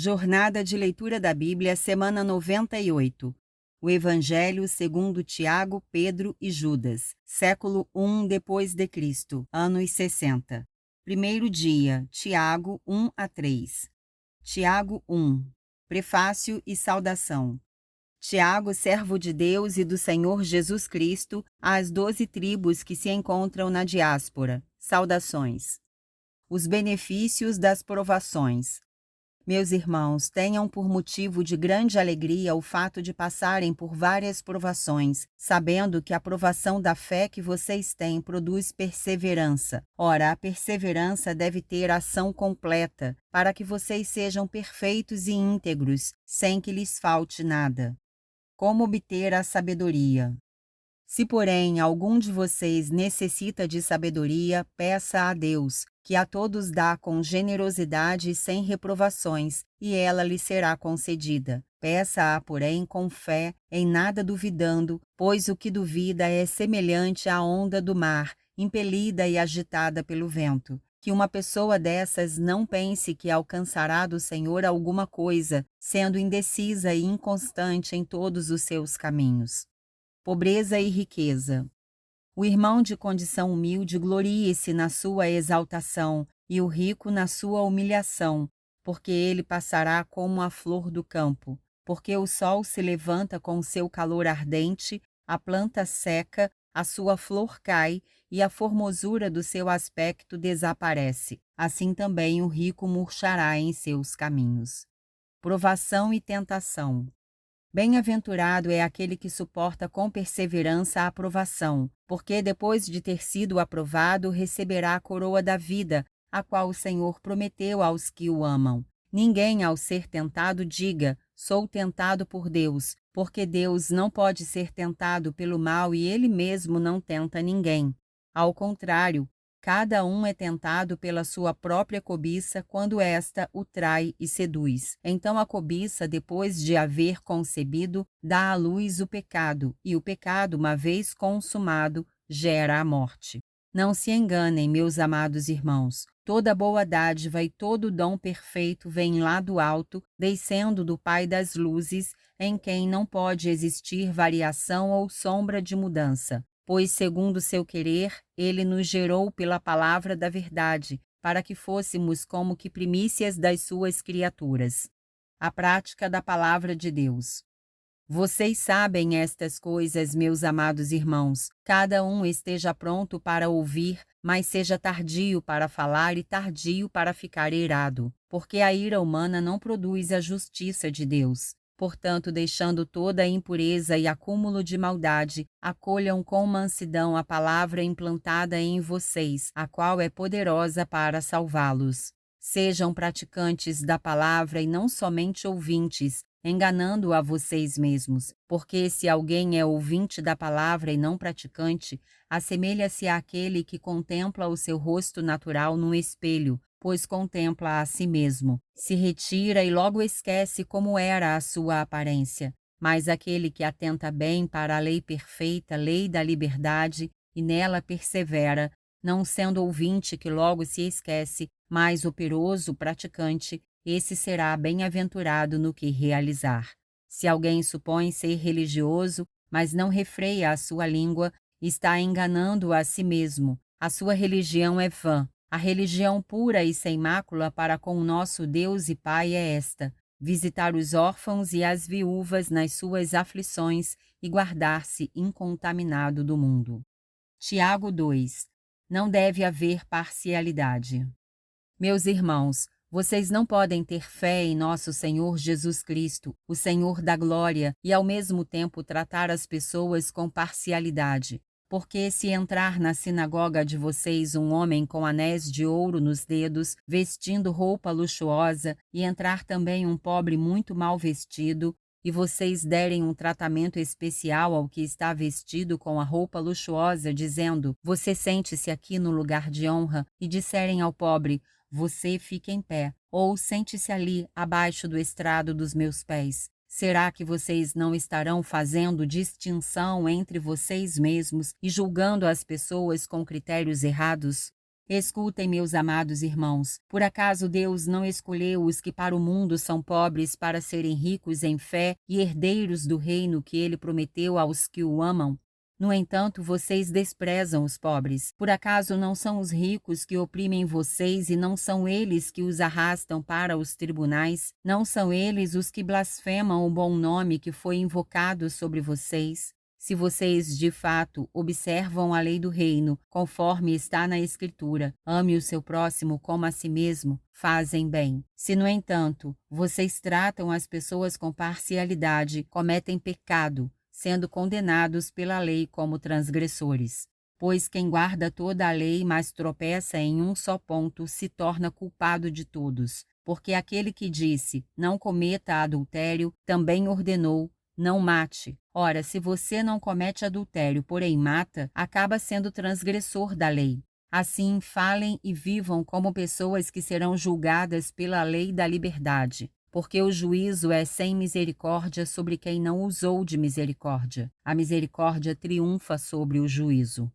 Jornada de Leitura da Bíblia, semana 98. O Evangelho segundo Tiago, Pedro e Judas, século I depois de Cristo, anos 60. Primeiro dia, Tiago 1 a 3. Tiago 1. Prefácio e saudação. Tiago, servo de Deus e do Senhor Jesus Cristo, às 12 tribos que se encontram na diáspora. Saudações. Os benefícios das provações. Meus irmãos, tenham por motivo de grande alegria o fato de passarem por várias provações, sabendo que a provação da fé que vocês têm produz perseverança. Ora, a perseverança deve ter ação completa, para que vocês sejam perfeitos e íntegros, sem que lhes falte nada. Como obter a sabedoria? Se, porém, algum de vocês necessita de sabedoria, peça a Deus, que a todos dá com generosidade e sem reprovações, e ela lhe será concedida. Peça-a, porém, com fé, em nada duvidando, pois o que duvida é semelhante à onda do mar, impelida e agitada pelo vento. Que uma pessoa dessas não pense que alcançará do Senhor alguma coisa, sendo indecisa e inconstante em todos os seus caminhos. Pobreza e riqueza. O irmão de condição humilde glorie-se na sua exaltação, e o rico na sua humilhação, porque ele passará como a flor do campo. Porque o sol se levanta com seu calor ardente, a planta seca, a sua flor cai, e a formosura do seu aspecto desaparece. Assim também o rico murchará em seus caminhos. Provação e tentação. Bem-aventurado é aquele que suporta com perseverança a provação, porque depois de ter sido aprovado, receberá a coroa da vida, a qual o Senhor prometeu aos que o amam. Ninguém, ao ser tentado, diga: sou tentado por Deus, porque Deus não pode ser tentado pelo mal e ele mesmo não tenta ninguém. Ao contrário, cada um é tentado pela sua própria cobiça quando esta o trai e seduz. Então a cobiça, depois de haver concebido, dá à luz o pecado, e o pecado, uma vez consumado, gera a morte. Não se enganem, meus amados irmãos. Toda boa dádiva e todo dom perfeito vem lá do alto, descendo do Pai das luzes, em quem não pode existir variação ou sombra de mudança. Pois, segundo seu querer, ele nos gerou pela palavra da verdade, para que fôssemos como que primícias das suas criaturas. A prática da palavra de Deus. Vocês sabem estas coisas, meus amados irmãos. Cada um esteja pronto para ouvir, mas seja tardio para falar e tardio para ficar irado, porque a ira humana não produz a justiça de Deus. Portanto, deixando toda a impureza e acúmulo de maldade, acolham com mansidão a palavra implantada em vocês, a qual é poderosa para salvá-los. Sejam praticantes da palavra e não somente ouvintes, enganando a vocês mesmos, porque se alguém é ouvinte da palavra e não praticante, assemelha-se àquele que contempla o seu rosto natural num espelho, pois contempla a si mesmo. Se retira e logo esquece como era a sua aparência. Mas aquele que atenta bem para a lei perfeita, lei da liberdade, e nela persevera, não sendo ouvinte que logo se esquece, mas operoso praticante, esse será bem-aventurado no que realizar. Se alguém supõe ser religioso, mas não refreia a sua língua, está enganando a si mesmo. A sua religião é vã. A religião pura e sem mácula para com o nosso Deus e Pai é esta: visitar os órfãos e as viúvas nas suas aflições e guardar-se incontaminado do mundo. Tiago 2. Não deve haver parcialidade. Meus irmãos, vocês não podem ter fé em nosso Senhor Jesus Cristo, o Senhor da glória, e ao mesmo tempo tratar as pessoas com parcialidade. Porque se entrar na sinagoga de vocês um homem com anéis de ouro nos dedos, vestindo roupa luxuosa, e entrar também um pobre muito mal vestido, e vocês derem um tratamento especial ao que está vestido com a roupa luxuosa, dizendo: você sente-se aqui no lugar de honra, e disserem ao pobre: você fica em pé, ou sente-se ali, abaixo do estrado dos meus pés. Será que vocês não estarão fazendo distinção entre vocês mesmos e julgando as pessoas com critérios errados? Escutem, meus amados irmãos, por acaso Deus não escolheu os que para o mundo são pobres para serem ricos em fé e herdeiros do reino que ele prometeu aos que o amam? No entanto, vocês desprezam os pobres. Por acaso não são os ricos que oprimem vocês e não são eles que os arrastam para os tribunais? Não são eles os que blasfemam o bom nome que foi invocado sobre vocês? Se vocês, de fato, observam a lei do reino, conforme está na Escritura, ame o seu próximo como a si mesmo, fazem bem. Se, no entanto, vocês tratam as pessoas com parcialidade, cometem pecado, sendo condenados pela lei como transgressores. Pois quem guarda toda a lei, mas tropeça em um só ponto, se torna culpado de todos. Porque aquele que disse, não cometa adultério, também ordenou, não mate. Ora, se você não comete adultério, porém mata, acaba sendo transgressor da lei. Assim, falem e vivam como pessoas que serão julgadas pela lei da liberdade, porque o juízo é sem misericórdia sobre quem não usou de misericórdia. A misericórdia triunfa sobre o juízo.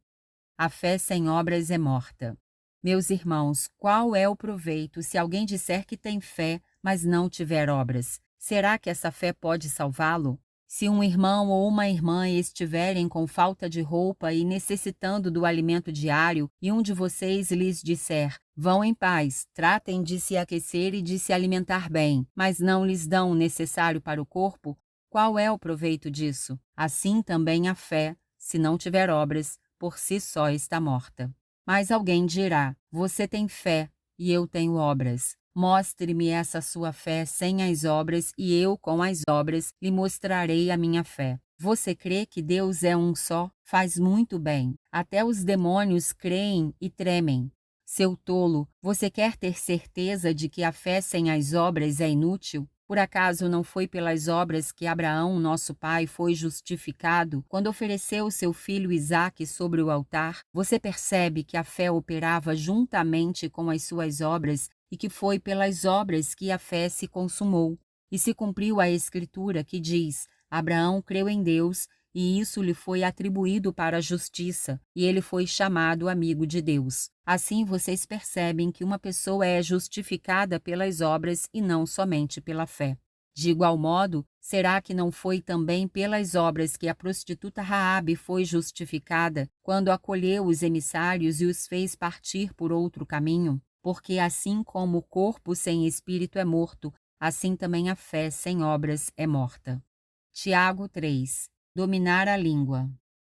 A fé sem obras é morta. Meus irmãos, qual é o proveito se alguém disser que tem fé, mas não tiver obras? Será que essa fé pode salvá-lo? Se um irmão ou uma irmã estiverem com falta de roupa e necessitando do alimento diário, e um de vocês lhes disser, vão em paz, tratem de se aquecer e de se alimentar bem, mas não lhes dão o necessário para o corpo, qual é o proveito disso? Assim também a fé, se não tiver obras, por si só está morta. Mas alguém dirá, você tem fé e eu tenho obras. Mostre-me essa sua fé sem as obras, e eu, com as obras, lhe mostrarei a minha fé. Você crê que Deus é um só? Faz muito bem. Até os demônios creem e tremem. Seu tolo, você quer ter certeza de que a fé sem as obras é inútil? Por acaso não foi pelas obras que Abraão, nosso pai, foi justificado quando ofereceu seu filho Isaque sobre o altar? Você percebe que a fé operava juntamente com as suas obras e que foi pelas obras que a fé se consumou. E se cumpriu a Escritura que diz, Abraão creu em Deus e isso lhe foi atribuído para a justiça, e ele foi chamado amigo de Deus. Assim vocês percebem que uma pessoa é justificada pelas obras e não somente pela fé. De igual modo, será que não foi também pelas obras que a prostituta Raabe foi justificada, quando acolheu os emissários e os fez partir por outro caminho? Porque assim como o corpo sem espírito é morto, assim também a fé sem obras é morta. Tiago 3. Dominar a língua.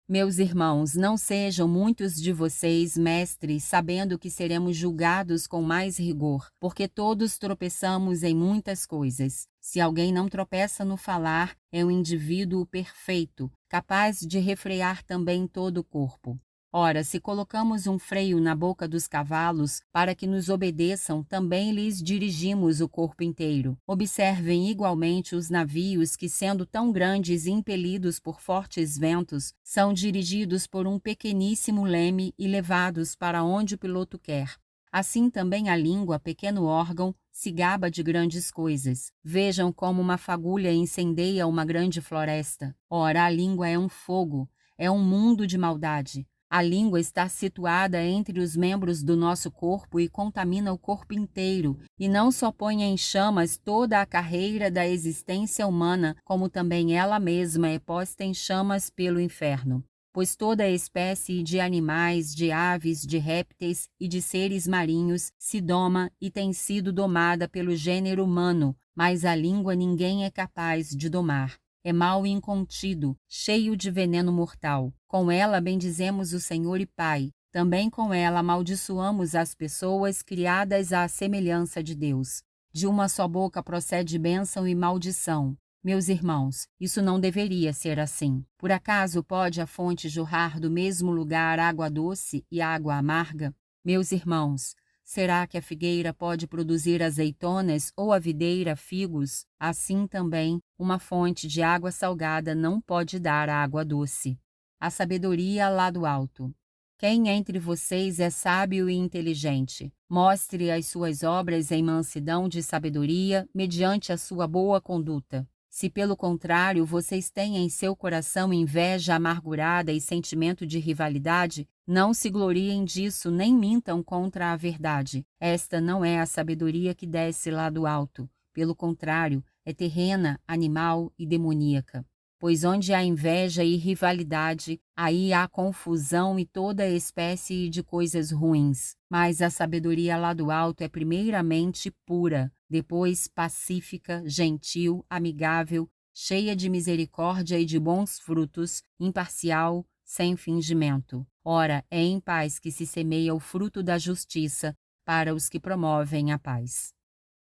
Meus irmãos, não sejam muitos de vocês mestres, sabendo que seremos julgados com mais rigor, porque todos tropeçamos em muitas coisas. Se alguém não tropeça no falar, é um indivíduo perfeito, capaz de refrear também todo o corpo. Ora, se colocamos um freio na boca dos cavalos para que nos obedeçam, também lhes dirigimos o corpo inteiro. Observem igualmente os navios que, sendo tão grandes e impelidos por fortes ventos, são dirigidos por um pequeníssimo leme e levados para onde o piloto quer. Assim também a língua, pequeno órgão, se gaba de grandes coisas. Vejam como uma fagulha incendeia uma grande floresta. Ora, a língua é um fogo, é um mundo de maldade. A língua está situada entre os membros do nosso corpo e contamina o corpo inteiro, e não só põe em chamas toda a carreira da existência humana, como também ela mesma é posta em chamas pelo inferno. Pois toda espécie de animais, de aves, de répteis e de seres marinhos se doma e tem sido domada pelo gênero humano, mas a língua ninguém é capaz de domar. É mau e incontido, cheio de veneno mortal. Com ela bendizemos o Senhor e Pai. Também com ela amaldiçoamos as pessoas criadas à semelhança de Deus. De uma só boca procede bênção e maldição. Meus irmãos, isso não deveria ser assim. Por acaso pode a fonte jorrar do mesmo lugar água doce e água amarga? Meus irmãos, será que a figueira pode produzir azeitonas ou a videira figos? Assim também, uma fonte de água salgada não pode dar água doce. A sabedoria lá do alto. Quem entre vocês é sábio e inteligente? Mostre as suas obras em mansidão de sabedoria, mediante a sua boa conduta. Se, pelo contrário, vocês têm em seu coração inveja amargurada e sentimento de rivalidade, não se gloriem disso nem mintam contra a verdade. Esta não é a sabedoria que desce lá do alto. Pelo contrário, é terrena, animal e demoníaca. Pois onde há inveja e rivalidade, aí há confusão e toda espécie de coisas ruins. Mas a sabedoria lá do alto é primeiramente pura, depois pacífica, gentil, amigável, cheia de misericórdia e de bons frutos, imparcial, sem fingimento. Ora, é em paz que se semeia o fruto da justiça para os que promovem a paz.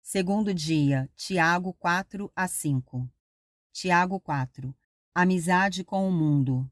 Segundo dia, Tiago 4-5. Tiago 4. Amizade com o mundo.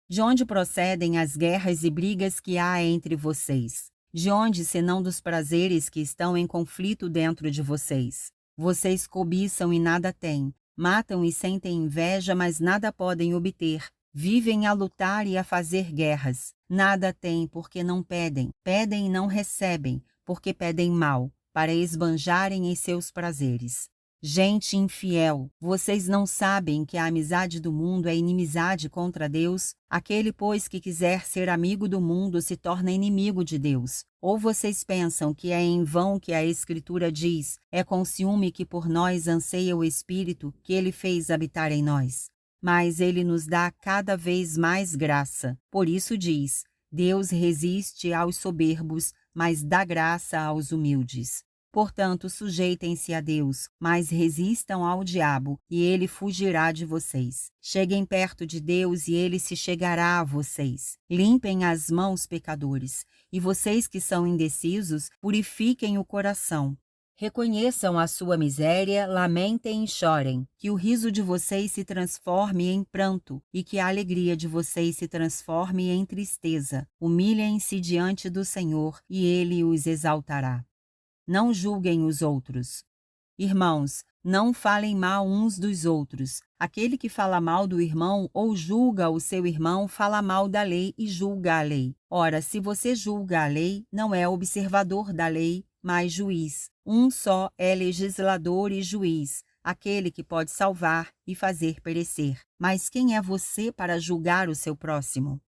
De onde procedem as guerras e brigas que há entre vocês? De onde, senão dos prazeres que estão em conflito dentro de vocês? Vocês cobiçam e nada têm, matam e sentem inveja, mas nada podem obter. Vivem a lutar e a fazer guerras. Nada têm porque não pedem. Pedem e não recebem, porque pedem mal, para esbanjarem em seus prazeres. Gente infiel, vocês não sabem que a amizade do mundo é inimizade contra Deus? Aquele, pois, que quiser ser amigo do mundo se torna inimigo de Deus. Ou vocês pensam que é em vão que a Escritura diz, é com ciúme que por nós anseia o Espírito que Ele fez habitar em nós? Mas Ele nos dá cada vez mais graça. Por isso diz, Deus resiste aos soberbos, mas dá graça aos humildes. Portanto, sujeitem-se a Deus, mas resistam ao diabo, e ele fugirá de vocês. Cheguem perto de Deus, e ele se chegará a vocês. Limpem as mãos, pecadores, e vocês que são indecisos, purifiquem o coração. Reconheçam a sua miséria, lamentem e chorem, que o riso de vocês se transforme em pranto, e que a alegria de vocês se transforme em tristeza. Humilhem-se diante do Senhor, e ele os exaltará. Não julguem os outros. Irmãos, não falem mal uns dos outros. Aquele que fala mal do irmão ou julga o seu irmão fala mal da lei e julga a lei. Ora, se você julga a lei, não é observador da lei, mas juiz. Um só é legislador e juiz, aquele que pode salvar e fazer perecer. Mas quem é você para julgar o seu próximo?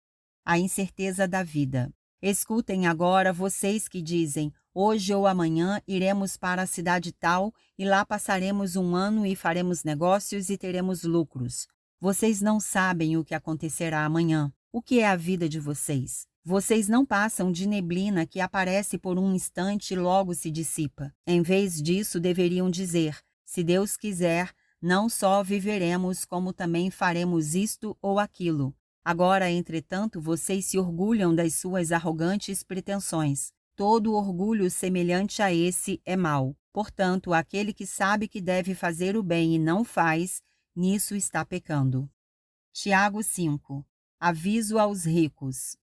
A incerteza da vida. Escutem agora vocês que dizem, hoje ou amanhã iremos para a cidade tal e lá passaremos um ano e faremos negócios e teremos lucros. Vocês não sabem o que acontecerá amanhã. O que é a vida de vocês? Vocês não passam de neblina que aparece por um instante e logo se dissipa. Em vez disso, deveriam dizer, se Deus quiser, não só viveremos, como também faremos isto ou aquilo. Agora, entretanto, vocês se orgulham das suas arrogantes pretensões. Todo orgulho semelhante a esse é mau. Portanto, aquele que sabe que deve fazer o bem e não faz, nisso está pecando. Tiago 5. Aviso aos ricos.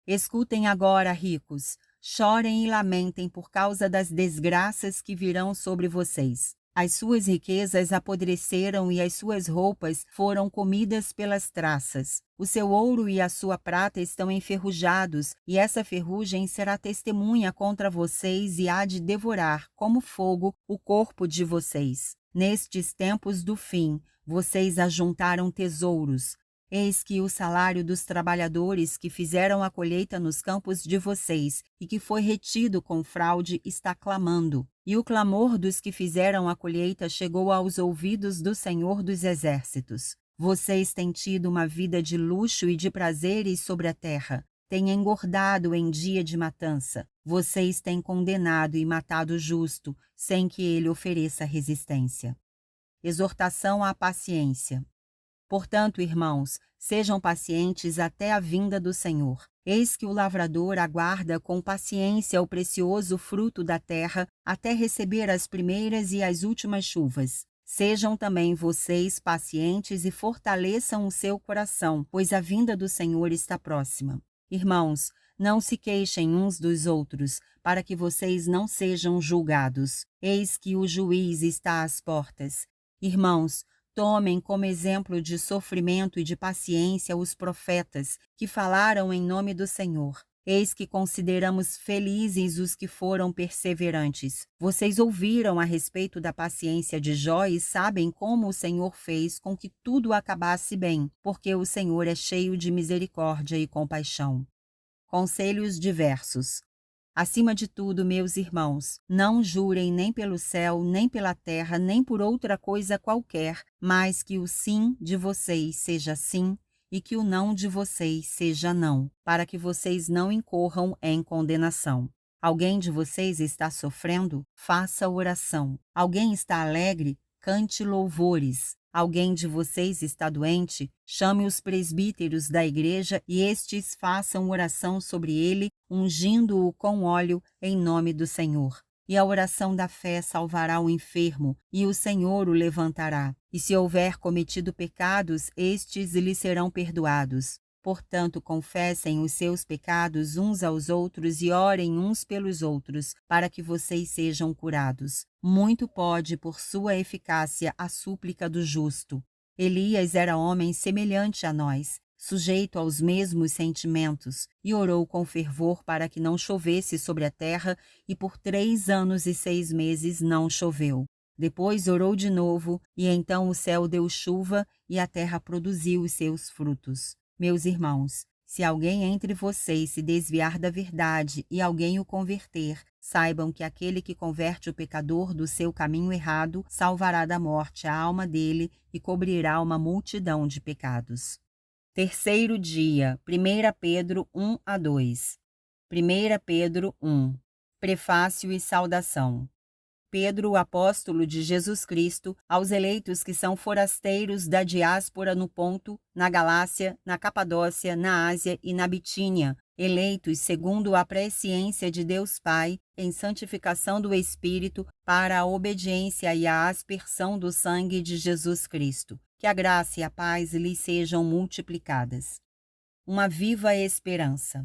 Escutem agora, ricos. Chorem e lamentem por causa das desgraças que virão sobre vocês. As suas riquezas apodreceram e as suas roupas foram comidas pelas traças. O seu ouro e a sua prata estão enferrujados, e essa ferrugem será testemunha contra vocês e há de devorar, como fogo, o corpo de vocês. Nestes tempos do fim, vocês ajuntaram tesouros. Eis que o salário dos trabalhadores que fizeram a colheita nos campos de vocês e que foi retido com fraude está clamando. E o clamor dos que fizeram a colheita chegou aos ouvidos do Senhor dos Exércitos. Vocês têm tido uma vida de luxo e de prazeres sobre a terra. Têm engordado em dia de matança. Vocês têm condenado e matado o justo, sem que ele ofereça resistência. Exortação à paciência. Portanto, irmãos, sejam pacientes até a vinda do Senhor. Eis que o lavrador aguarda com paciência o precioso fruto da terra até receber as primeiras e as últimas chuvas. Sejam também vocês pacientes e fortaleçam o seu coração, pois a vinda do Senhor está próxima. Irmãos, não se queixem uns dos outros, para que vocês não sejam julgados. Eis que o juiz está às portas. Irmãos, tomem como exemplo de sofrimento e de paciência os profetas que falaram em nome do Senhor. Eis que consideramos felizes os que foram perseverantes. Vocês ouviram a respeito da paciência de Jó e sabem como o Senhor fez com que tudo acabasse bem, porque o Senhor é cheio de misericórdia e compaixão. Conselhos diversos. Acima de tudo, meus irmãos, não jurem nem pelo céu, nem pela terra, nem por outra coisa qualquer, mas que o sim de vocês seja sim e que o não de vocês seja não, para que vocês não incorram em condenação. Alguém de vocês está sofrendo? Faça oração. Alguém está alegre? Cante louvores. Alguém de vocês está doente? Chame os presbíteros da igreja e estes façam oração sobre ele, ungindo-o com óleo em nome do Senhor. E a oração da fé salvará o enfermo, e o Senhor o levantará. E se houver cometido pecados, estes lhe serão perdoados. Portanto, confessem os seus pecados uns aos outros e orem uns pelos outros, para que vocês sejam curados. Muito pode, por sua eficácia, a súplica do justo. Elias era homem semelhante a nós, sujeito aos mesmos sentimentos, e orou com fervor para que não chovesse sobre a terra, e por 3 anos e 6 meses não choveu. Depois orou de novo, e então o céu deu chuva, e a terra produziu os seus frutos. Meus irmãos, se alguém entre vocês se desviar da verdade e alguém o converter, saibam que aquele que converte o pecador do seu caminho errado salvará da morte a alma dele e cobrirá uma multidão de pecados. Terceiro dia, 1 Pedro 1-2. 1 Pedro 1. Prefácio e saudação. Pedro, o apóstolo de Jesus Cristo, aos eleitos que são forasteiros da diáspora no Ponto, na Galácia, na Capadócia, na Ásia e na Bitínia, eleitos segundo a presciência de Deus Pai, em santificação do Espírito, para a obediência e a aspersão do sangue de Jesus Cristo. Que a graça e a paz lhes sejam multiplicadas. Uma viva esperança.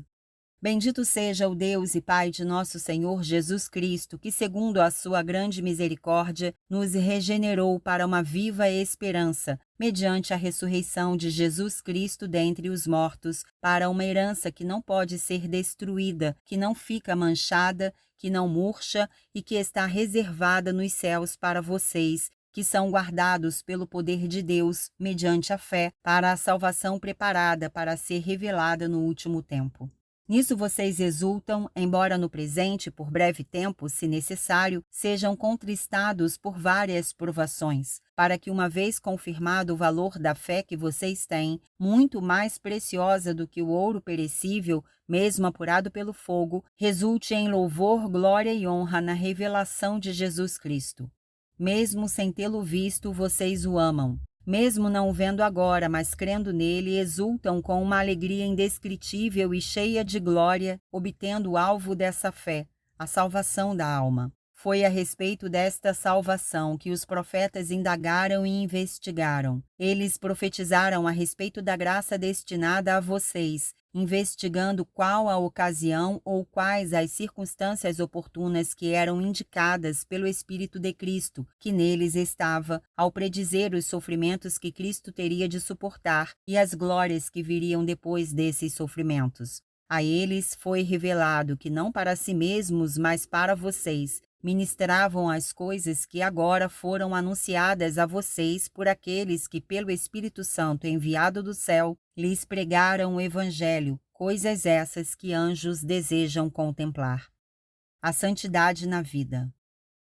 Bendito seja o Deus e Pai de nosso Senhor Jesus Cristo, que, segundo a sua grande misericórdia, nos regenerou para uma viva esperança, mediante a ressurreição de Jesus Cristo dentre os mortos, para uma herança que não pode ser destruída, que não fica manchada, que não murcha e que está reservada nos céus para vocês, que são guardados pelo poder de Deus, mediante a fé, para a salvação preparada para ser revelada no último tempo. Nisso vocês exultam, embora no presente, por breve tempo, se necessário, sejam contristados por várias provações, para que, uma vez confirmado o valor da fé que vocês têm, muito mais preciosa do que o ouro perecível, mesmo apurado pelo fogo, resulte em louvor, glória e honra na revelação de Jesus Cristo. Mesmo sem tê-lo visto, vocês o amam. Mesmo não o vendo agora, mas crendo nele, exultam com uma alegria indescritível e cheia de glória, obtendo o alvo dessa fé, a salvação da alma. Foi a respeito desta salvação que os profetas indagaram e investigaram. Eles profetizaram a respeito da graça destinada a vocês, investigando qual a ocasião ou quais as circunstâncias oportunas que eram indicadas pelo Espírito de Cristo, que neles estava, ao predizer os sofrimentos que Cristo teria de suportar e as glórias que viriam depois desses sofrimentos. A eles foi revelado que não para si mesmos, mas para vocês, ministravam as coisas que agora foram anunciadas a vocês por aqueles que, pelo Espírito Santo enviado do céu, lhes pregaram o Evangelho, coisas essas que anjos desejam contemplar. A santidade na vida.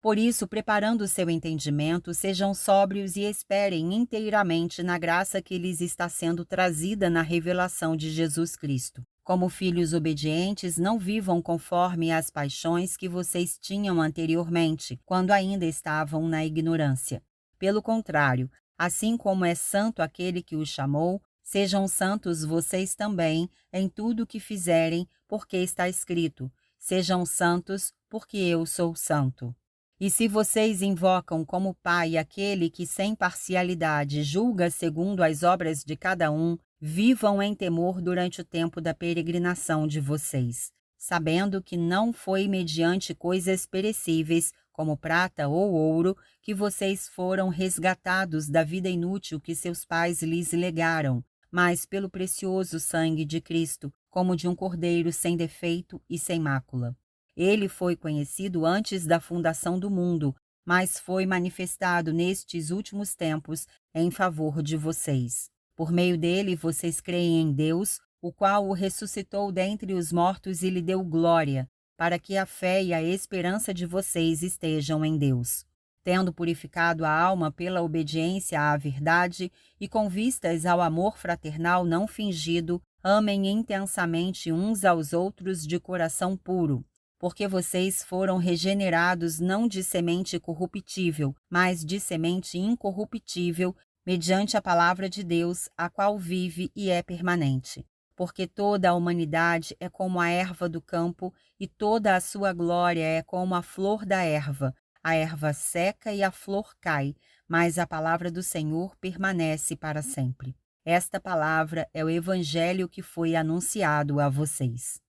Por isso, preparando o seu entendimento, sejam sóbrios e esperem inteiramente na graça que lhes está sendo trazida na revelação de Jesus Cristo. Como filhos obedientes, não vivam conforme as paixões que vocês tinham anteriormente, quando ainda estavam na ignorância. Pelo contrário, assim como é santo aquele que os chamou, sejam santos vocês também em tudo o que fizerem, porque está escrito: sejam santos, porque eu sou santo. E se vocês invocam como Pai aquele que sem parcialidade julga segundo as obras de cada um, vivam em temor durante o tempo da peregrinação de vocês, sabendo que não foi mediante coisas perecíveis, como prata ou ouro, que vocês foram resgatados da vida inútil que seus pais lhes legaram, mas pelo precioso sangue de Cristo, como de um cordeiro sem defeito e sem mácula. Ele foi conhecido antes da fundação do mundo, mas foi manifestado nestes últimos tempos em favor de vocês. Por meio dele, vocês creem em Deus, o qual o ressuscitou dentre os mortos e lhe deu glória, para que a fé e a esperança de vocês estejam em Deus. Tendo purificado a alma pela obediência à verdade e com vistas ao amor fraternal não fingido, amem intensamente uns aos outros de coração puro, porque vocês foram regenerados não de semente corruptível, mas de semente incorruptível, mediante a palavra de Deus, a qual vive e é permanente. Porque toda a humanidade é como a erva do campo, e toda a sua glória é como a flor da erva. A erva seca e a flor cai, mas a palavra do Senhor permanece para sempre. Esta palavra é o evangelho que foi anunciado a vocês.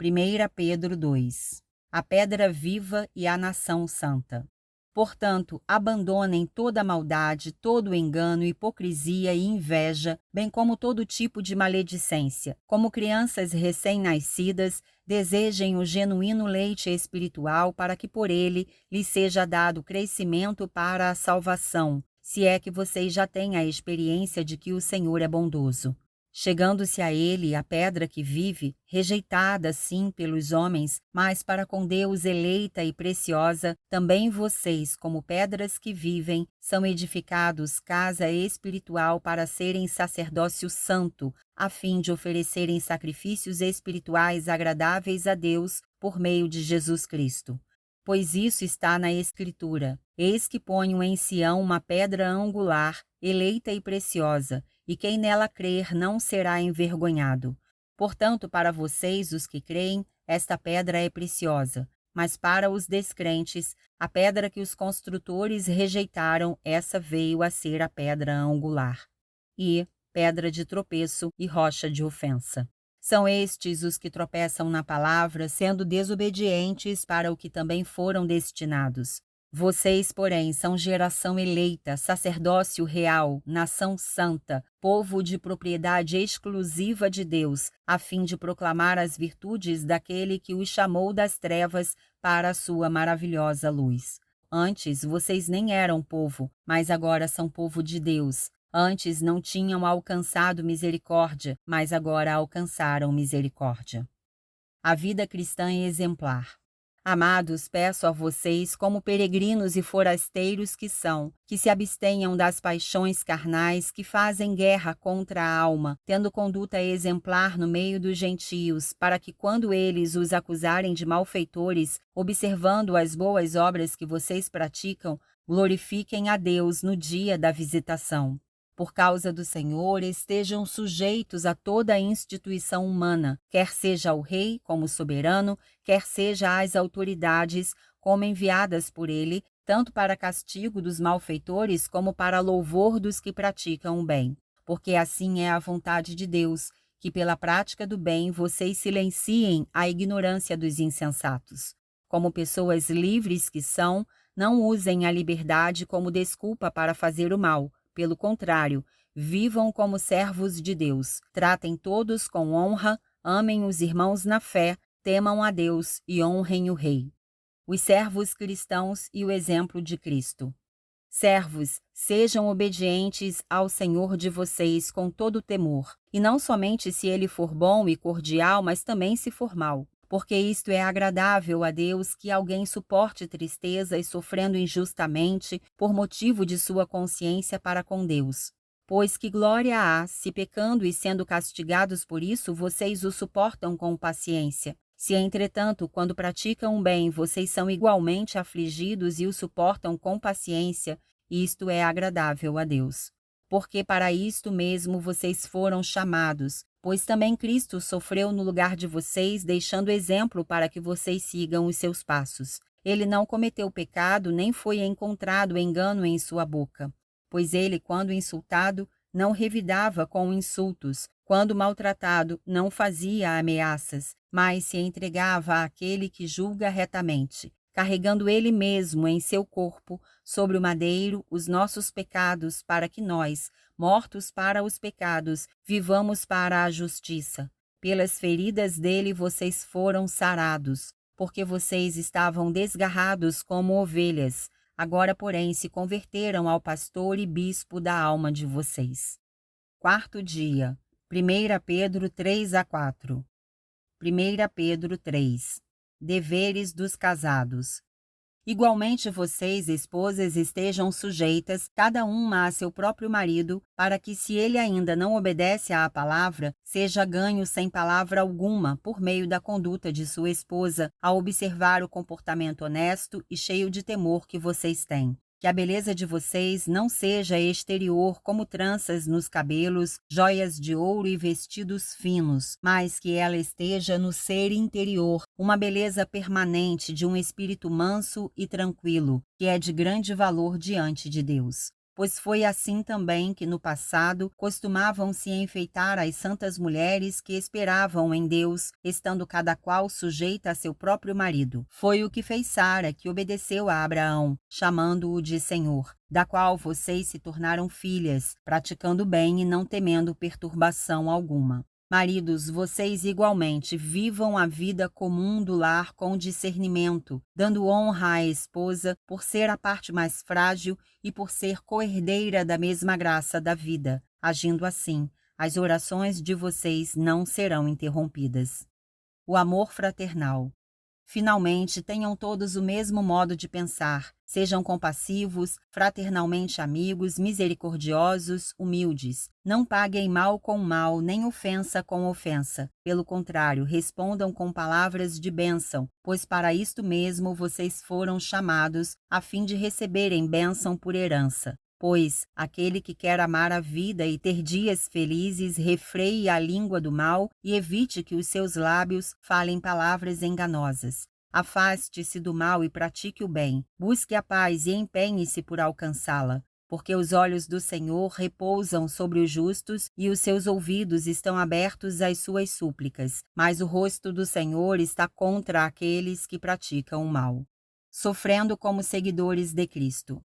1 Pedro 2. A pedra viva e a nação santa. Portanto, abandonem toda maldade, todo engano, hipocrisia e inveja, bem como todo tipo de maledicência. Como crianças recém-nascidas, desejem o genuíno leite espiritual para que por ele lhes seja dado crescimento para a salvação, se é que vocês já têm a experiência de que o Senhor é bondoso. Chegando-se a ele, a pedra que vive, rejeitada sim pelos homens, mas para com Deus eleita e preciosa, também vocês, como pedras que vivem, são edificados casa espiritual para serem sacerdócio santo, a fim de oferecerem sacrifícios espirituais agradáveis a Deus por meio de Jesus Cristo. Pois isso está na Escritura: eis que ponho em Sião uma pedra angular, eleita e preciosa, e quem nela crer não será envergonhado. Portanto, para vocês, os que creem, esta pedra é preciosa, mas para os descrentes, a pedra que os construtores rejeitaram, essa veio a ser a pedra angular, e pedra de tropeço e rocha de ofensa. São estes os que tropeçam na palavra, sendo desobedientes para o que também foram destinados. Vocês, porém, são geração eleita, sacerdócio real, nação santa, povo de propriedade exclusiva de Deus, a fim de proclamar as virtudes daquele que os chamou das trevas para a sua maravilhosa luz. Antes, vocês nem eram povo, mas agora são povo de Deus. Antes não tinham alcançado misericórdia, mas agora alcançaram misericórdia. A vida cristã é exemplar. Amados, peço a vocês, como peregrinos e forasteiros que são, que se abstenham das paixões carnais que fazem guerra contra a alma, tendo conduta exemplar no meio dos gentios, para que quando eles os acusarem de malfeitores, observando as boas obras que vocês praticam, glorifiquem a Deus no dia da visitação. Por causa do Senhor, estejam sujeitos a toda a instituição humana, quer seja ao rei como soberano, quer seja às autoridades como enviadas por ele, tanto para castigo dos malfeitores como para louvor dos que praticam o bem. Porque assim é a vontade de Deus, que pela prática do bem vocês silenciem a ignorância dos insensatos. Como pessoas livres que são, não usem a liberdade como desculpa para fazer o mal. Pelo contrário, vivam como servos de Deus, tratem todos com honra, amem os irmãos na fé, temam a Deus e honrem o Rei. Os servos cristãos e o exemplo de Cristo. Servos, sejam obedientes ao Senhor de vocês com todo temor, e não somente se ele for bom e cordial, mas também se for mau. Porque isto é agradável a Deus, que alguém suporte tristezas sofrendo injustamente por motivo de sua consciência para com Deus. Pois que glória há, se pecando e sendo castigados por isso, vocês o suportam com paciência. Se, entretanto, quando praticam o bem, vocês são igualmente afligidos e o suportam com paciência, isto é agradável a Deus. Porque para isto mesmo vocês foram chamados, pois também Cristo sofreu no lugar de vocês, deixando exemplo para que vocês sigam os seus passos. Ele não cometeu pecado, nem foi encontrado engano em sua boca. Pois ele, quando insultado, não revidava com insultos, quando maltratado, não fazia ameaças, mas se entregava àquele que julga retamente, carregando ele mesmo em seu corpo, sobre o madeiro, os nossos pecados, para que nós, mortos para os pecados, vivamos para a justiça. Pelas feridas dele vocês foram sarados, porque vocês estavam desgarrados como ovelhas. Agora, porém, se converteram ao pastor e bispo da alma de vocês. Quarto dia. 1 Pedro 3-4. 1 Pedro 3. Deveres dos casados. Igualmente vocês, esposas, estejam sujeitas, cada uma a seu próprio marido, para que, se ele ainda não obedece à palavra, seja ganho sem palavra alguma, por meio da conduta de sua esposa, a observar o comportamento honesto e cheio de temor que vocês têm. Que a beleza de vocês não seja exterior como tranças nos cabelos, joias de ouro e vestidos finos, mas que ela esteja no ser interior, uma beleza permanente de um espírito manso e tranquilo, que é de grande valor diante de Deus. Pois foi assim também que no passado costumavam se enfeitar as santas mulheres que esperavam em Deus, estando cada qual sujeita a seu próprio marido. Foi o que fez Sara, que obedeceu a Abraão, chamando-o de Senhor, da qual vocês se tornaram filhas, praticando bem e não temendo perturbação alguma. Maridos, vocês igualmente vivam a vida comum do lar com discernimento, dando honra à esposa por ser a parte mais frágil e por ser coerdeira da mesma graça da vida. Agindo assim, as orações de vocês não serão interrompidas. O amor fraternal. Finalmente, tenham todos o mesmo modo de pensar. Sejam compassivos, fraternalmente amigos, misericordiosos, humildes. Não paguem mal com mal, nem ofensa com ofensa. Pelo contrário, respondam com palavras de bênção, pois para isto mesmo vocês foram chamados, a fim de receberem bênção por herança. Pois aquele que quer amar a vida e ter dias felizes, refreie a língua do mal e evite que os seus lábios falem palavras enganosas. Afaste-se do mal e pratique o bem. Busque a paz e empenhe-se por alcançá-la. Porque os olhos do Senhor repousam sobre os justos e os seus ouvidos estão abertos às suas súplicas, mas o rosto do Senhor está contra aqueles que praticam o mal. Sofrendo como seguidores de Cristo.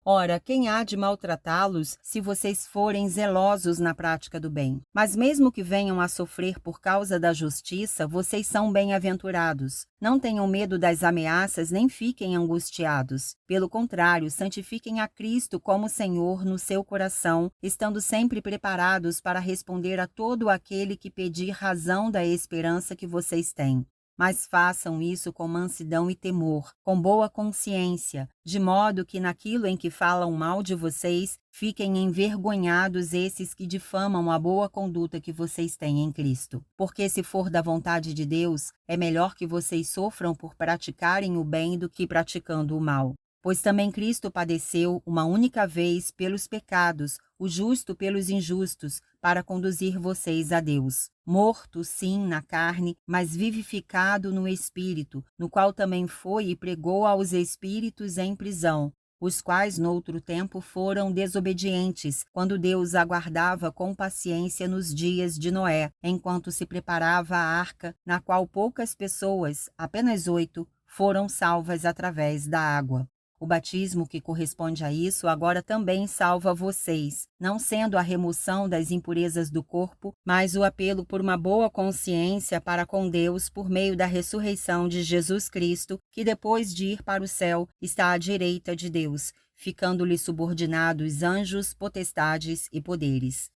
Ora, quem há de maltratá-los se vocês forem zelosos na prática do bem? Mas mesmo que venham a sofrer por causa da justiça, vocês são bem-aventurados. Não tenham medo das ameaças, nem fiquem angustiados. Pelo contrário, santifiquem a Cristo como Senhor no seu coração, estando sempre preparados para responder a todo aquele que pedir razão da esperança que vocês têm. Mas façam isso com mansidão e temor, com boa consciência, de modo que naquilo em que falam mal de vocês, fiquem envergonhados esses que difamam a boa conduta que vocês têm em Cristo. Porque se for da vontade de Deus, é melhor que vocês sofram por praticarem o bem do que praticando o mal. Pois também Cristo padeceu uma única vez pelos pecados, o justo pelos injustos, para conduzir vocês a Deus. Morto, sim, na carne, mas vivificado no Espírito, no qual também foi e pregou aos espíritos em prisão, os quais noutro tempo foram desobedientes, quando Deus aguardava com paciência nos dias de Noé, enquanto se preparava a arca, na qual poucas pessoas, apenas 8, foram salvas através da água. O batismo que corresponde a isso agora também salva vocês, não sendo a remoção das impurezas do corpo, mas o apelo por uma boa consciência para com Deus por meio da ressurreição de Jesus Cristo, que depois de ir para o céu está à direita de Deus, ficando-lhe subordinados anjos, potestades e poderes.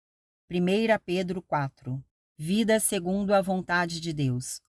1 Pedro 4. Vida segundo a vontade de Deus.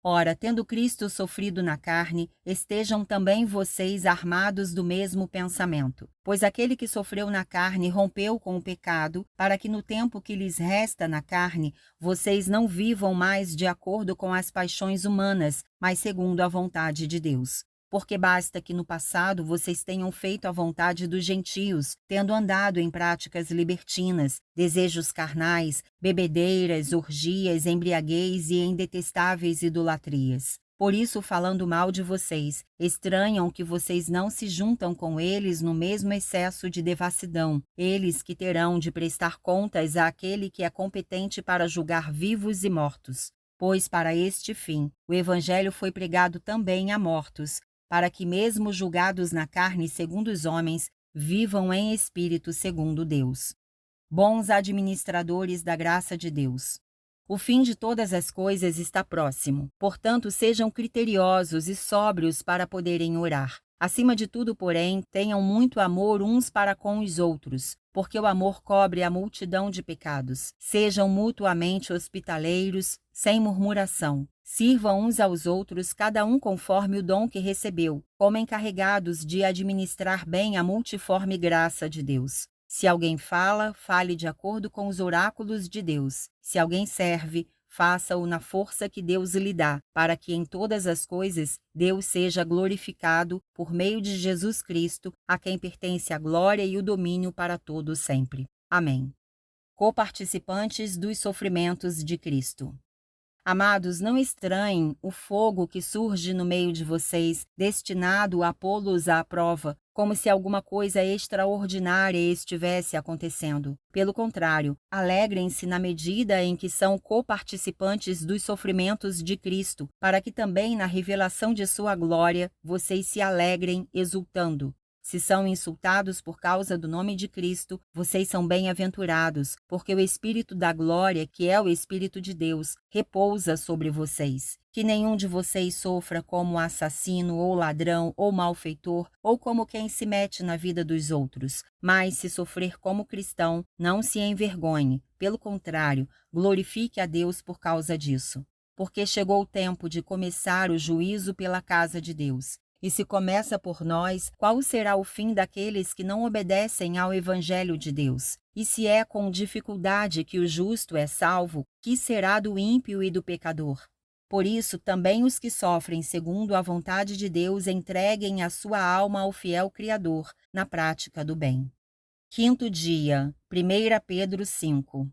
Ora, tendo Cristo sofrido na carne, estejam também vocês armados do mesmo pensamento. Pois aquele que sofreu na carne rompeu com o pecado, para que no tempo que lhes resta na carne, vocês não vivam mais de acordo com as paixões humanas, mas segundo a vontade de Deus. Porque basta que no passado vocês tenham feito a vontade dos gentios, tendo andado em práticas libertinas, desejos carnais, bebedeiras, orgias, embriaguez e em detestáveis idolatrias. Por isso, falando mal de vocês, estranham que vocês não se juntam com eles no mesmo excesso de devassidão, eles que terão de prestar contas àquele que é competente para julgar vivos e mortos. Pois para este fim, o Evangelho foi pregado também a mortos, para que mesmo julgados na carne segundo os homens, vivam em espírito segundo Deus. Bons administradores da graça de Deus. O fim de todas as coisas está próximo. Portanto, sejam criteriosos e sóbrios para poderem orar. Acima de tudo, porém, tenham muito amor uns para com os outros, porque o amor cobre a multidão de pecados. Sejam mutuamente hospitaleiros, sem murmuração. Sirvam uns aos outros, cada um conforme o dom que recebeu, como encarregados de administrar bem a multiforme graça de Deus. Se alguém fala, fale de acordo com os oráculos de Deus. Se alguém serve, faça-o na força que Deus lhe dá, para que em todas as coisas Deus seja glorificado por meio de Jesus Cristo, a quem pertence a glória e o domínio para todo sempre. Amém. Coparticipantes dos sofrimentos de Cristo. Amados, não estranhem o fogo que surge no meio de vocês, destinado a pô-los à prova, como se alguma coisa extraordinária estivesse acontecendo. Pelo contrário, alegrem-se na medida em que são coparticipantes dos sofrimentos de Cristo, para que também na revelação de sua glória vocês se alegrem exultando. Se são insultados por causa do nome de Cristo, vocês são bem-aventurados, porque o Espírito da glória, que é o Espírito de Deus, repousa sobre vocês. Que nenhum de vocês sofra como assassino, ou ladrão, ou malfeitor, ou como quem se mete na vida dos outros. Mas, se sofrer como cristão, não se envergonhe. Pelo contrário, glorifique a Deus por causa disso. Porque chegou o tempo de começar o juízo pela casa de Deus. E se começa por nós, qual será o fim daqueles que não obedecem ao Evangelho de Deus? E se é com dificuldade que o justo é salvo, que será do ímpio e do pecador? Por isso, também os que sofrem segundo a vontade de Deus entreguem a sua alma ao fiel Criador, na prática do bem. Quinto dia, 1 Pedro 5.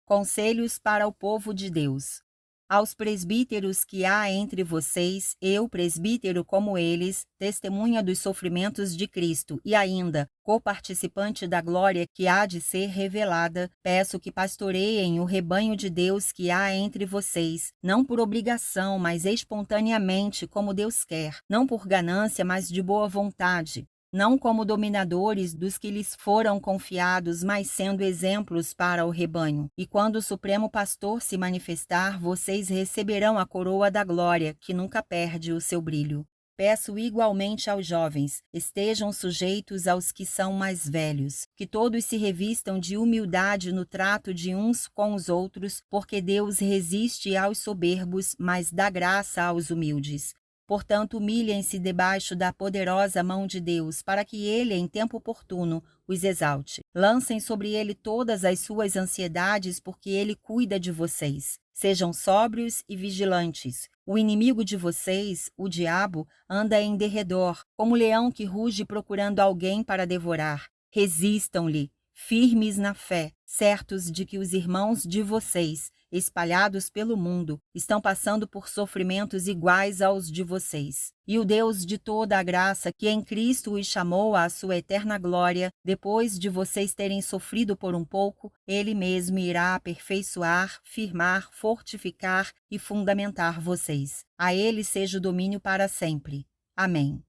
Conselhos para o povo de Deus. Aos presbíteros que há entre vocês, eu, presbítero como eles, testemunha dos sofrimentos de Cristo e ainda coparticipante da glória que há de ser revelada, peço que pastoreiem o rebanho de Deus que há entre vocês, não por obrigação, mas espontaneamente, como Deus quer, não por ganância, mas de boa vontade. Não como dominadores dos que lhes foram confiados, mas sendo exemplos para o rebanho. E quando o Supremo Pastor se manifestar, vocês receberão a coroa da glória, que nunca perde o seu brilho. Peço igualmente aos jovens, estejam sujeitos aos que são mais velhos, que todos se revistam de humildade no trato de uns com os outros, porque Deus resiste aos soberbos, mas dá graça aos humildes. Portanto, humilhem-se debaixo da poderosa mão de Deus, para que ele, em tempo oportuno, os exalte. Lancem sobre ele todas as suas ansiedades, porque ele cuida de vocês. Sejam sóbrios e vigilantes. O inimigo de vocês, o diabo, anda em derredor, como leão que ruge procurando alguém para devorar. Resistam-lhe, firmes na fé, certos de que os irmãos de vocês, espalhados pelo mundo, estão passando por sofrimentos iguais aos de vocês. E o Deus de toda a graça, que em Cristo os chamou à sua eterna glória, depois de vocês terem sofrido por um pouco, Ele mesmo irá aperfeiçoar, firmar, fortificar e fundamentar vocês. A Ele seja o domínio para sempre. Amém.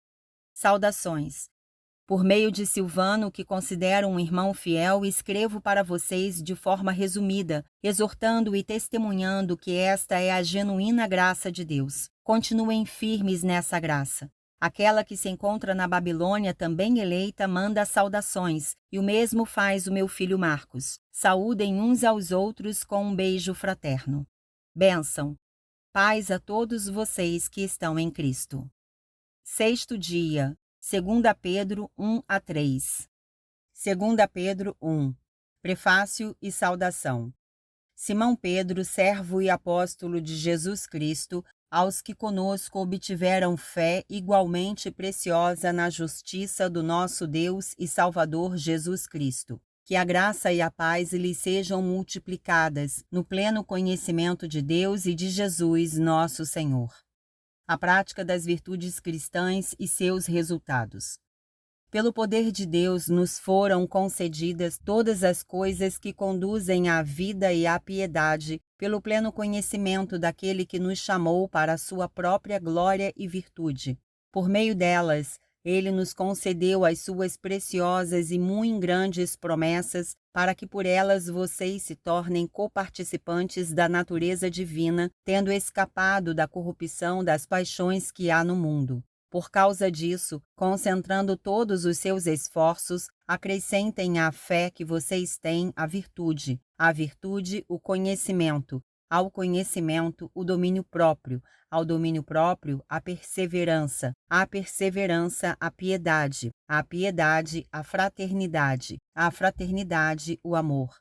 Saudações. Por meio de Silvano, que considero um irmão fiel, escrevo para vocês de forma resumida, exortando e testemunhando que esta é a genuína graça de Deus. Continuem firmes nessa graça. Aquela que se encontra na Babilônia, também eleita, manda saudações, e o mesmo faz o meu filho Marcos. Saúdem uns aos outros com um beijo fraterno. Bênção. Paz a todos vocês que estão em Cristo. Sexto dia. 2 Pedro 1 a 3. 2 Pedro 1. Prefácio e saudação. Simão Pedro, servo e apóstolo de Jesus Cristo, aos que conosco obtiveram fé igualmente preciosa na justiça do nosso Deus e Salvador Jesus Cristo. Que a graça e a paz lhes sejam multiplicadas no pleno conhecimento de Deus e de Jesus, nosso Senhor. A prática das virtudes cristãs e seus resultados. Pelo poder de Deus nos foram concedidas todas as coisas que conduzem à vida e à piedade, pelo pleno conhecimento daquele que nos chamou para a sua própria glória e virtude. Por meio delas, Ele nos concedeu as suas preciosas e muito grandes promessas, para que por elas vocês se tornem coparticipantes da natureza divina, tendo escapado da corrupção das paixões que há no mundo. Por causa disso, concentrando todos os seus esforços, acrescentem à fé que vocês têm a virtude, o conhecimento, ao conhecimento, o domínio próprio, ao domínio próprio, a perseverança, a piedade, a fraternidade, o amor.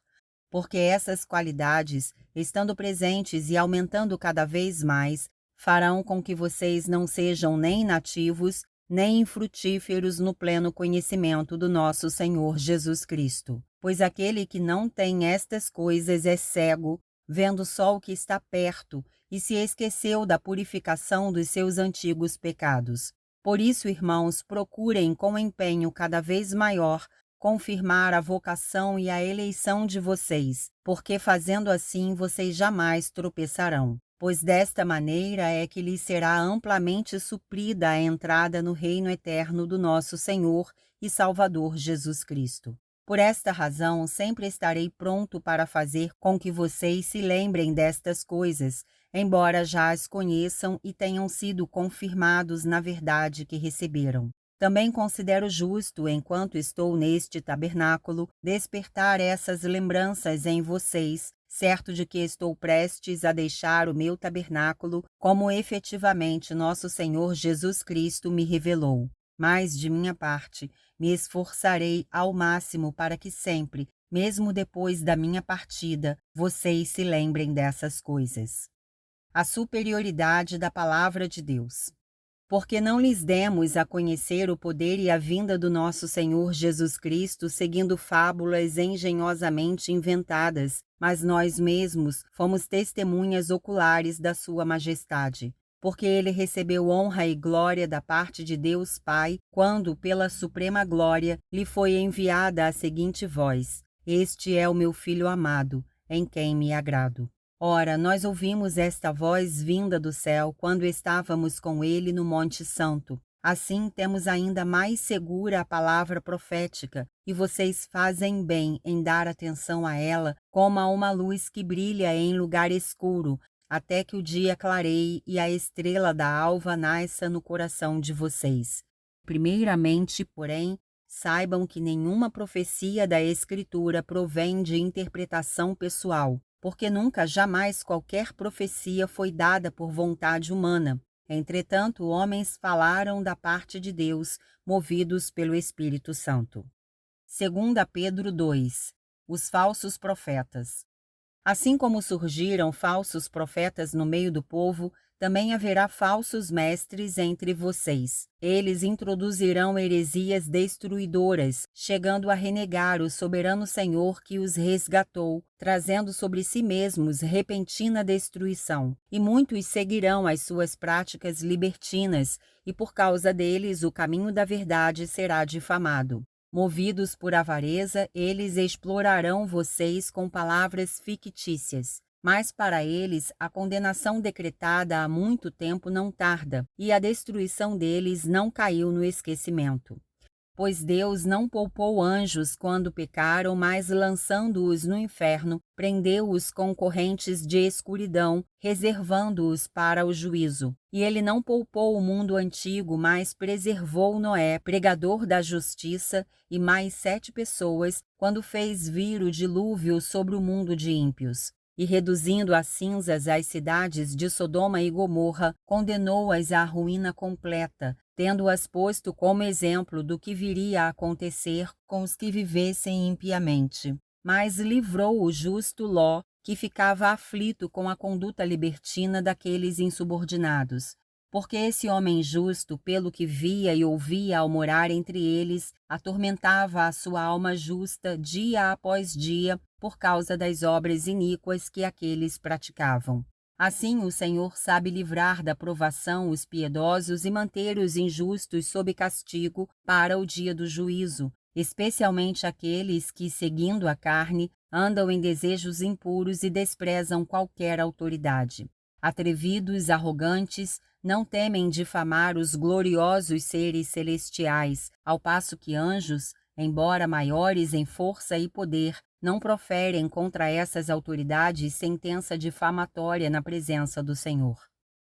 Porque essas qualidades, estando presentes e aumentando cada vez mais, farão com que vocês não sejam nem inativos, nem infrutíferos no pleno conhecimento do nosso Senhor Jesus Cristo. Pois aquele que não tem estas coisas é cego, vendo só o que está perto, e se esqueceu da purificação dos seus antigos pecados. Por isso, irmãos, procurem com empenho cada vez maior confirmar a vocação e a eleição de vocês, porque fazendo assim vocês jamais tropeçarão. Pois desta maneira é que lhes será amplamente suprida a entrada no reino eterno do nosso Senhor e Salvador Jesus Cristo. Por esta razão, sempre estarei pronto para fazer com que vocês se lembrem destas coisas, embora já as conheçam e tenham sido confirmados na verdade que receberam. Também considero justo, enquanto estou neste tabernáculo, despertar essas lembranças em vocês, certo de que estou prestes a deixar o meu tabernáculo, como efetivamente nosso Senhor Jesus Cristo me revelou. Mas, de minha parte, me esforçarei ao máximo para que sempre, mesmo depois da minha partida, vocês se lembrem dessas coisas. A superioridade da Palavra de Deus. Porque não lhes demos a conhecer o poder e a vinda do nosso Senhor Jesus Cristo seguindo fábulas engenhosamente inventadas, mas nós mesmos fomos testemunhas oculares da sua majestade. Porque ele recebeu honra e glória da parte de Deus Pai, quando, pela suprema glória, lhe foi enviada a seguinte voz: Este é o meu Filho amado, em quem me agrado. Ora, nós ouvimos esta voz vinda do céu quando estávamos com ele no Monte Santo. Assim temos ainda mais segura a palavra profética, e vocês fazem bem em dar atenção a ela como a uma luz que brilha em lugar escuro, até que o dia clareie e a estrela da alva nasça no coração de vocês. Primeiramente, porém, saibam que nenhuma profecia da Escritura provém de interpretação pessoal, porque nunca jamais qualquer profecia foi dada por vontade humana. Entretanto, homens falaram da parte de Deus, movidos pelo Espírito Santo. 2 Pedro 2. Os falsos profetas. Assim como surgiram falsos profetas no meio do povo, também haverá falsos mestres entre vocês. Eles introduzirão heresias destruidoras, chegando a renegar o soberano Senhor que os resgatou, trazendo sobre si mesmos repentina destruição. E muitos seguirão as suas práticas libertinas, e por causa deles o caminho da verdade será difamado. Movidos por avareza, eles explorarão vocês com palavras fictícias. Mas para eles, a condenação decretada há muito tempo não tarda, e a destruição deles não caiu no esquecimento. Pois Deus não poupou anjos quando pecaram, mas lançando-os no inferno, prendeu-os com correntes de escuridão, reservando-os para o juízo. E ele não poupou o mundo antigo, mas preservou Noé, pregador da justiça, e mais 7 pessoas, quando fez vir o dilúvio sobre o mundo de ímpios. E reduzindo a cinzas as cidades de Sodoma e Gomorra, condenou-as à ruína completa, tendo-as posto como exemplo do que viria a acontecer com os que vivessem impiamente. Mas livrou o justo Ló, que ficava aflito com a conduta libertina daqueles insubordinados. Porque esse homem justo, pelo que via e ouvia ao morar entre eles, atormentava a sua alma justa dia após dia por causa das obras iníquas que aqueles praticavam. Assim o Senhor sabe livrar da provação os piedosos e manter os injustos sob castigo para o dia do juízo, especialmente aqueles que, seguindo a carne, andam em desejos impuros e desprezam qualquer autoridade. Atrevidos, arrogantes, Não temem difamar os gloriosos seres celestiais, ao passo que anjos, embora maiores em força e poder, não proferem contra essas autoridades sentença difamatória na presença do Senhor.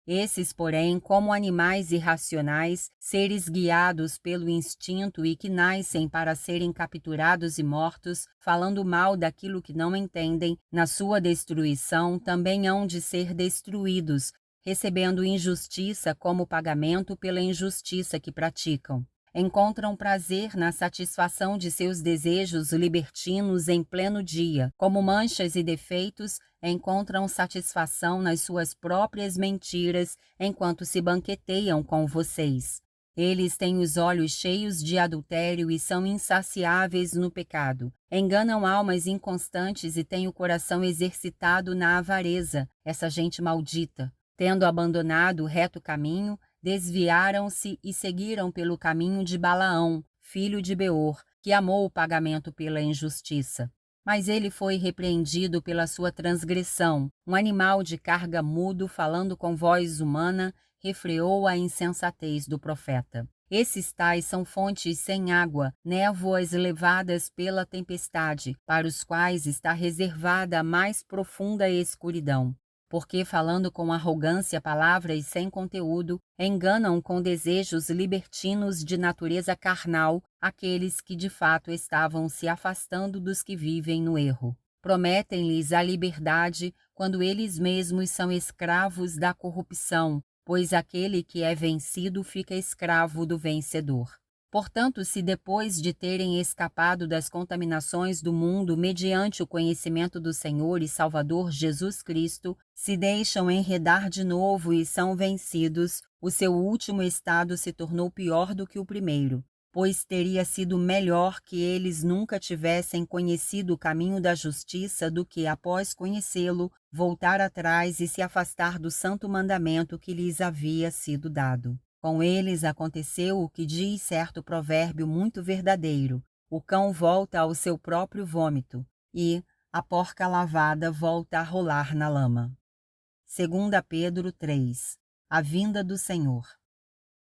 Esses, porém, como animais irracionais, seres guiados pelo instinto e que nascem para serem capturados e mortos, falando mal daquilo que não entendem, na sua destruição também hão de ser destruídos, recebendo injustiça como pagamento pela injustiça que praticam. Encontram prazer na satisfação de seus desejos libertinos em pleno dia. Como manchas e defeitos, encontram satisfação nas suas próprias mentiras enquanto se banqueteiam com vocês. Eles têm os olhos cheios de adultério e são insaciáveis no pecado. Enganam almas inconstantes e têm o coração exercitado na avareza, essa gente maldita. Tendo abandonado o reto caminho, desviaram-se e seguiram pelo caminho de Balaão, filho de Beor, que amou o pagamento pela injustiça. Mas ele foi repreendido pela sua transgressão. Um animal de carga mudo, falando com voz humana, refreou a insensatez do profeta. Esses tais são fontes sem água, névoas levadas pela tempestade, para os quais está reservada a mais profunda escuridão. Porque, falando com arrogância palavras sem conteúdo, enganam com desejos libertinos de natureza carnal aqueles que de fato estavam se afastando dos que vivem no erro. Prometem-lhes a liberdade quando eles mesmos são escravos da corrupção, pois aquele que é vencido fica escravo do vencedor. Portanto, se depois de terem escapado das contaminações do mundo mediante o conhecimento do Senhor e Salvador Jesus Cristo, se deixam enredar de novo e são vencidos, o seu último estado se tornou pior do que o primeiro, pois teria sido melhor que eles nunca tivessem conhecido o caminho da justiça do que, após conhecê-lo, voltar atrás e se afastar do santo mandamento que lhes havia sido dado. Com eles aconteceu o que diz certo provérbio muito verdadeiro: o cão volta ao seu próprio vômito, e a porca lavada volta a rolar na lama. 2 Pedro 3. A vinda do Senhor.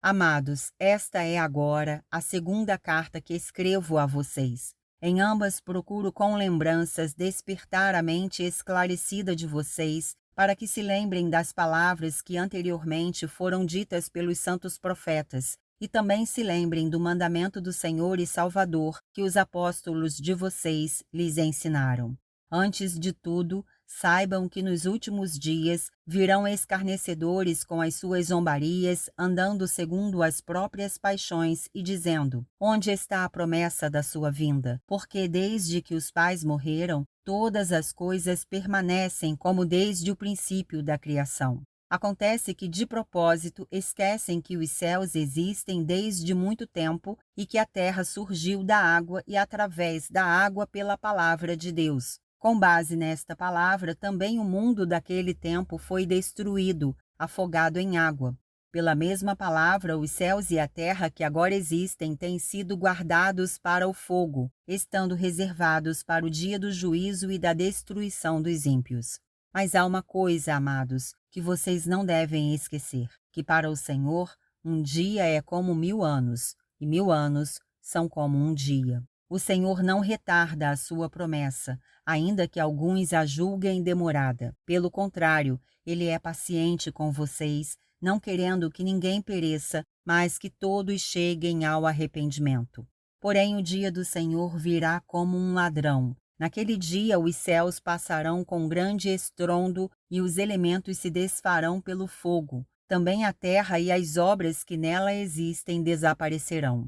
Amados, esta é agora a segunda carta que escrevo a vocês. Em ambas procuro com lembranças despertar a mente esclarecida de vocês, para que se lembrem das palavras que anteriormente foram ditas pelos santos profetas, e também se lembrem do mandamento do Senhor e Salvador que os apóstolos de vocês lhes ensinaram. Antes de tudo, saibam que nos últimos dias virão escarnecedores com as suas zombarias, andando segundo as próprias paixões e dizendo: onde está a promessa da sua vinda? Porque desde que os pais morreram, todas as coisas permanecem como desde o princípio da criação. Acontece que, de propósito, esquecem que os céus existem desde muito tempo e que a terra surgiu da água e através da água pela palavra de Deus. Com base nesta palavra, também o mundo daquele tempo foi destruído, afogado em água. Pela mesma palavra, os céus e a terra que agora existem têm sido guardados para o fogo, estando reservados para o dia do juízo e da destruição dos ímpios. Mas há uma coisa, amados, que vocês não devem esquecer, que para o Senhor um dia é como 1000 anos, e 1000 anos são como um dia. O Senhor não retarda a sua promessa, ainda que alguns a julguem demorada. Pelo contrário, Ele é paciente com vocês, não querendo que ninguém pereça, mas que todos cheguem ao arrependimento. Porém, o dia do Senhor virá como um ladrão. Naquele dia os céus passarão com grande estrondo e os elementos se desfarão pelo fogo. Também a terra e as obras que nela existem desaparecerão.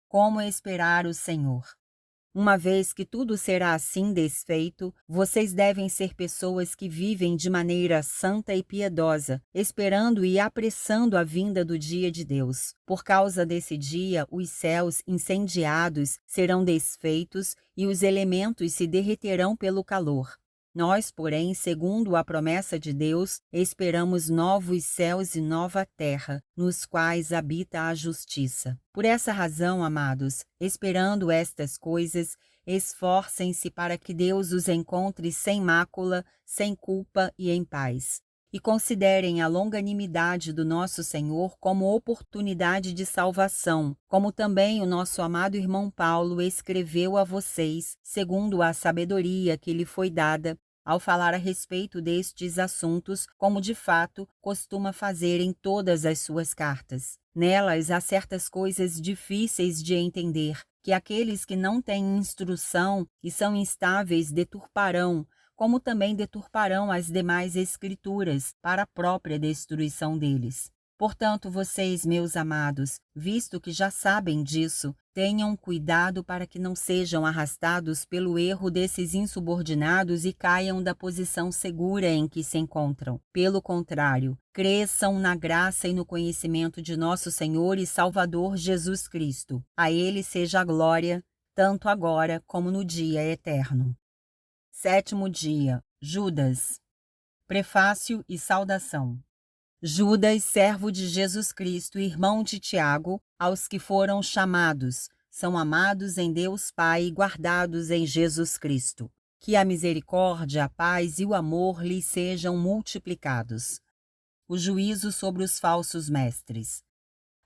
Como esperar o Senhor? Uma vez que tudo será assim desfeito, vocês devem ser pessoas que vivem de maneira santa e piedosa, esperando e apressando a vinda do dia de Deus. Por causa desse dia, os céus incendiados serão desfeitos e os elementos se derreterão pelo calor. Nós, porém, segundo a promessa de Deus, esperamos novos céus e nova terra, nos quais habita a justiça. Por essa razão, amados, esperando estas coisas, esforcem-se para que Deus os encontre sem mácula, sem culpa e em paz. e considerem a longanimidade do nosso Senhor como oportunidade de salvação, como também o nosso amado irmão Paulo escreveu a vocês, segundo a sabedoria que lhe foi dada, ao falar a respeito destes assuntos, como de fato costuma fazer em todas as suas cartas. Nelas há certas coisas difíceis de entender, que aqueles que não têm instrução e são instáveis deturparão, como também deturparão as demais escrituras para a própria destruição deles. Portanto, vocês, meus amados, visto que já sabem disso, tenham cuidado para que não sejam arrastados pelo erro desses insubordinados e caiam da posição segura em que se encontram. Pelo contrário, cresçam na graça e no conhecimento de nosso Senhor e Salvador Jesus Cristo. A Ele seja a glória, tanto agora como no dia eterno. 7º dia. Judas. Prefácio e saudação. Judas, servo de Jesus Cristo, irmão de Tiago, aos que foram chamados, são amados em Deus Pai e guardados em Jesus Cristo. Que a misericórdia, a paz e o amor lhes sejam multiplicados. O juízo sobre os falsos mestres.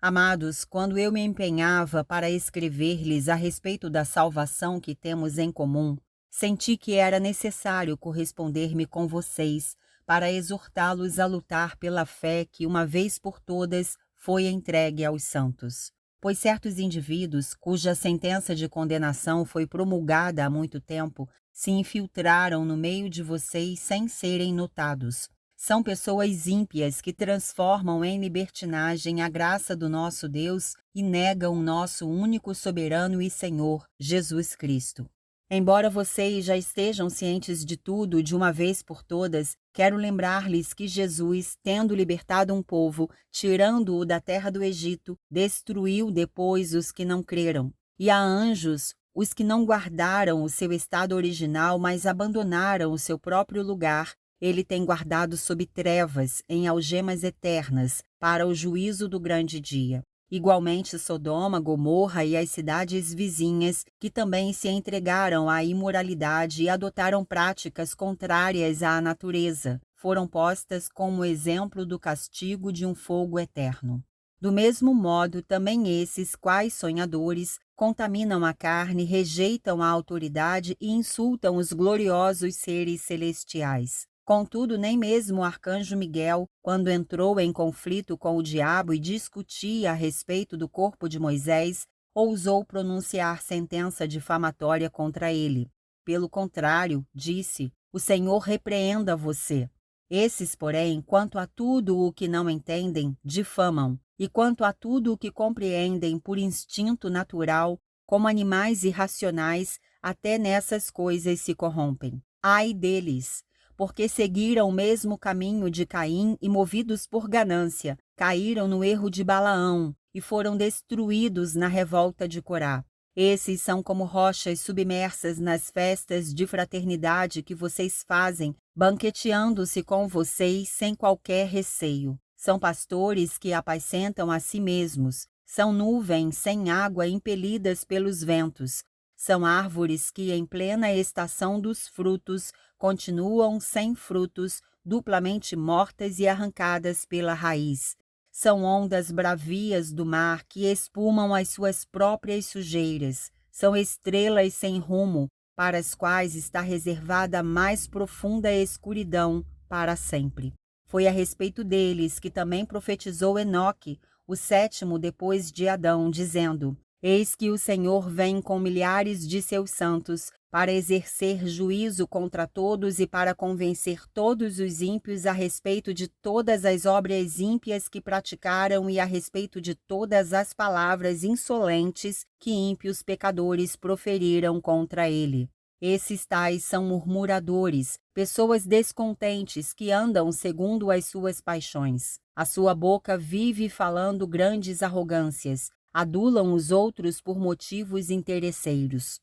Amados, quando eu me empenhava para escrever-lhes a respeito da salvação que temos em comum, senti que era necessário corresponder-me com vocês, para exortá-los a lutar pela fé que, uma vez por todas, foi entregue aos santos. Pois certos indivíduos, cuja sentença de condenação foi promulgada há muito tempo, se infiltraram no meio de vocês sem serem notados. São pessoas ímpias que transformam em libertinagem a graça do nosso Deus e negam o nosso único soberano e Senhor, Jesus Cristo. Embora vocês já estejam cientes de tudo de uma vez por todas, quero lembrar-lhes que Jesus, tendo libertado um povo, tirando-o da terra do Egito, destruiu depois os que não creram. E a anjos, os que não guardaram o seu estado original, mas abandonaram o seu próprio lugar, ele tem guardado sob trevas, em algemas eternas, para o juízo do grande dia. Igualmente Sodoma, Gomorra e as cidades vizinhas, que também se entregaram à imoralidade e adotaram práticas contrárias à natureza, foram postas como exemplo do castigo de um fogo eterno. Do mesmo modo, também esses, quais sonhadores, contaminam a carne, rejeitam a autoridade e insultam os gloriosos seres celestiais. Contudo, nem mesmo o arcanjo Miguel, quando entrou em conflito com o diabo e discutia a respeito do corpo de Moisés, ousou pronunciar sentença difamatória contra ele. Pelo contrário, disse: "O Senhor repreenda você." Esses, porém, quanto a tudo o que não entendem, difamam, e quanto a tudo o que compreendem por instinto natural, como animais irracionais, até nessas coisas se corrompem. Ai deles! Porque seguiram o mesmo caminho de Caim e, movidos por ganância, caíram no erro de Balaão e foram destruídos na revolta de Corá. Esses são como rochas submersas nas festas de fraternidade que vocês fazem, banqueteando-se com vocês sem qualquer receio. São pastores que apacentam a si mesmos, são nuvens sem água impelidas pelos ventos, são árvores que, em plena estação dos frutos, continuam sem frutos, duplamente mortas e arrancadas pela raiz. São ondas bravias do mar que espumam as suas próprias sujeiras. São estrelas sem rumo, para as quais está reservada a mais profunda escuridão para sempre. Foi a respeito deles que também profetizou Enoque, o 7º depois de Adão, dizendo: "Eis que o Senhor vem com milhares de seus santos, para exercer juízo contra todos e para convencer todos os ímpios a respeito de todas as obras ímpias que praticaram e a respeito de todas as palavras insolentes que ímpios pecadores proferiram contra ele." Esses tais são murmuradores, pessoas descontentes que andam segundo as suas paixões. A sua boca vive falando grandes arrogâncias, adulam os outros por motivos interesseiros.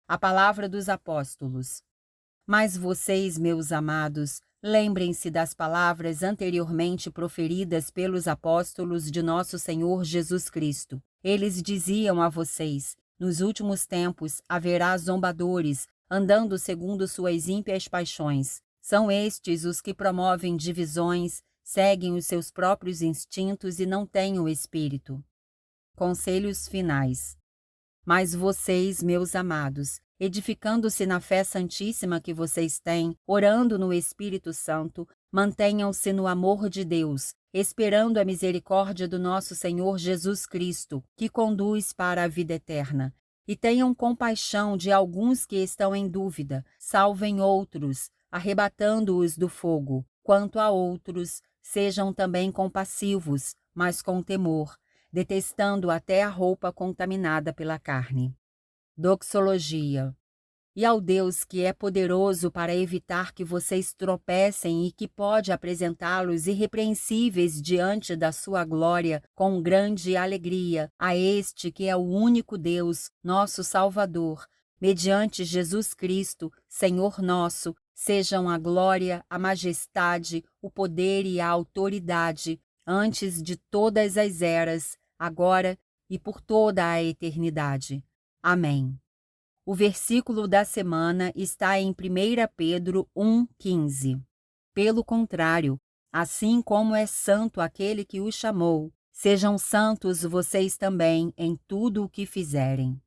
A palavra dos apóstolos. Mas vocês, meus amados, lembrem-se das palavras anteriormente proferidas pelos apóstolos de nosso Senhor Jesus Cristo. Eles diziam a vocês: "Nos últimos tempos haverá zombadores, andando segundo suas ímpias paixões." São estes os que promovem divisões, seguem os seus próprios instintos e não têm o Espírito. Conselhos finais. Mas vocês, meus amados, edificando-se na fé santíssima que vocês têm, orando no Espírito Santo, mantenham-se no amor de Deus, esperando a misericórdia do nosso Senhor Jesus Cristo, que conduz para a vida eterna. E tenham compaixão de alguns que estão em dúvida, salvem outros, arrebatando-os do fogo. Quanto a outros, sejam também compassivos, mas com temor, detestando até a roupa contaminada pela carne. Doxologia. E ao Deus que é poderoso para evitar que vocês tropecem e que pode apresentá-los irrepreensíveis diante da sua glória com grande alegria, a este que é o único Deus, nosso Salvador, mediante Jesus Cristo, Senhor nosso, sejam a glória, a majestade, o poder e a autoridade, antes de todas as eras, agora e por toda a eternidade. Amém. O versículo da semana está em 1 Pedro 1,15. Pelo contrário, assim como é santo aquele que o chamou, sejam santos vocês também em tudo o que fizerem.